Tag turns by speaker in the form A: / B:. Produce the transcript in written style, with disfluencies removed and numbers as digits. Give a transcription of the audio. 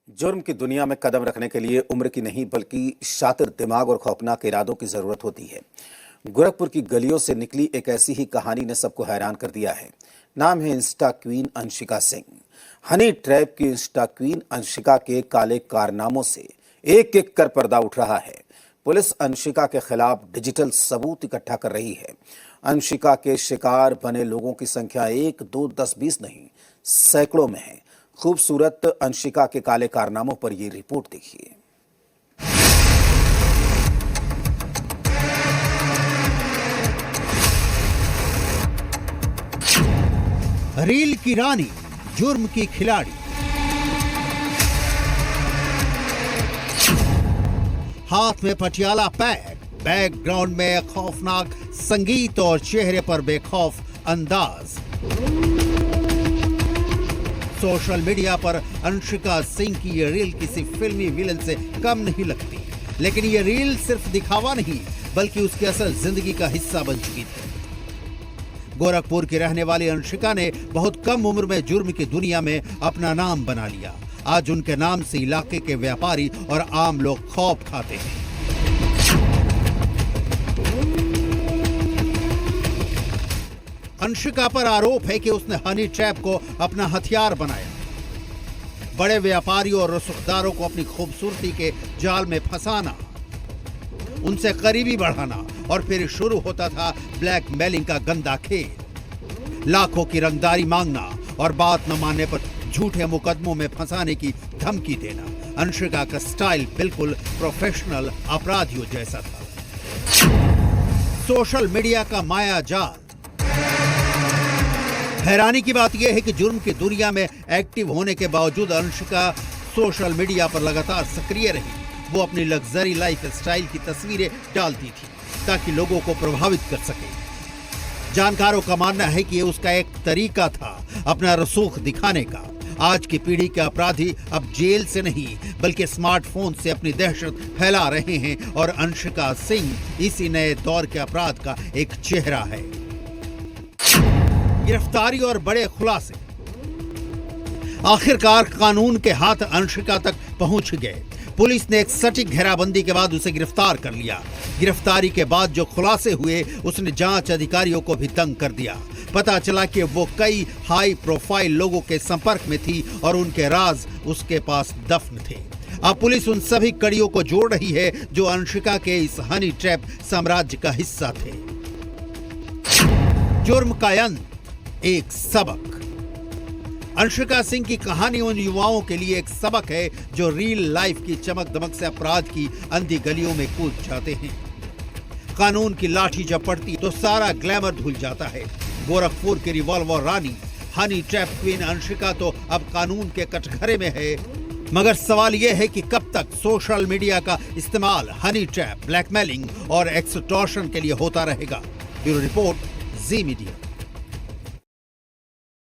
A: जुर्म की दुनिया में कदम रखने के लिए उम्र की नहीं बल्कि शातिर दिमाग और खौफनाक इरादों की जरूरत होती है। गोरखपुर की गलियों से निकली एक ऐसी ही कहानी ने सबको हैरान कर दिया है। नाम है Insta queen Anshika Singh. Honey trap की इंस्टा क्वीन अंशिका के काले कारनामों से एक एक कर पर्दा उठ रहा है। पुलिस अंशिका के खिलाफ डिजिटल सबूत इकट्ठा कर रही है। अंशिका के शिकार बने लोगों की संख्या 1, 2, 10, 20 नहीं, सैकड़ों में है। खूबसूरत अंशिका के काले कारनामों पर यह रिपोर्ट देखिए।
B: रील की रानी, जुर्म की खिलाड़ी। हाथ में पटियाला पैक, बैकग्राउंड में खौफनाक संगीत और चेहरे पर बेखौफ अंदाज। सोशल मीडिया पर अंशिका सिंह की ये रील किसी फिल्मी विलन से कम नहीं लगती, लेकिन ये रील सिर्फ दिखावा नहीं बल्कि उसकी असल जिंदगी का हिस्सा बन चुकी थी। गोरखपुर की रहने वाली अंशिका ने बहुत कम उम्र में जुर्म की दुनिया में अपना नाम बना लिया। आज उनके नाम से इलाके के व्यापारी और आम लोग खौफ खाते हैं। अंशिका पर आरोप है कि उसने हनी ट्रैप को अपना हथियार बनाया, बड़े व्यापारियों और रसूखदारों को अपनी खूबसूरती के जाल में फंसाना, उनसे करीबी बढ़ाना और फिर शुरू होता था ब्लैकमेलिंग का गंदा खेल। लाखों की रंगदारी मांगना और बात न मानने पर झूठे मुकदमों में फंसाने की धमकी देना। अंशिका का स्टाइल बिल्कुल प्रोफेशनल अपराधियों जैसा था। सोशल मीडिया का माया जाल। हैरानी की बात यह है कि जुर्म की दुनिया में एक्टिव होने के बावजूद अंशिका सोशल मीडिया पर लगातार सक्रिय रही। वो अपनी लग्जरी लाइफ स्टाइल की तस्वीरें डालती थी ताकि लोगों को प्रभावित कर सके। जानकारों का मानना है कि ये उसका एक तरीका था अपना रसूख दिखाने का। आज की पीढ़ी के अपराधी अब जेल से नहीं बल्कि स्मार्टफोन से अपनी दहशत फैला रहे हैं और अंशिका सिंह इसी नए दौर के अपराध का एक चेहरा है। गिरफ्तारी और बड़े खुलासे। आखिरकार कानून के हाथ अंशिका तक पहुंच गए। पुलिस ने एक सटीक घेराबंदी के बाद उसे गिरफ्तार कर लिया। गिरफ्तारी के बाद जो खुलासे हुए उसने जांच अधिकारियों को भी दंग कर दिया। पता चला कि वो कई हाई प्रोफाइल लोगों के संपर्क में थी और उनके राज उसके पास दफन थे। अब पुलिस उन सभी कड़ियों को जोड़ रही है जो अंशिका के इस हनी ट्रैप साम्राज्य का हिस्सा थे। जुर्म का अंत, एक सबक। अंशिका सिंह की कहानी उन युवाओं के लिए एक सबक है जो रियल लाइफ की चमक दमक से अपराध की अंधी गलियों में कूद जाते हैं। कानून की लाठी जब पड़ती तो सारा ग्लैमर धुल जाता है। गोरखपुर की रिवॉल्वर रानी हनी ट्रैप क्वीन अंशिका तो अब कानून के कटघरे में है। मगर सवाल यह है कि कब तक सोशल मीडिया का इस्तेमाल हनी ट्रैप, ब्लैकमेलिंग और एक्सटॉर्शन के लिए होता रहेगा। ब्यूरो रिपोर्ट, जी मीडिया।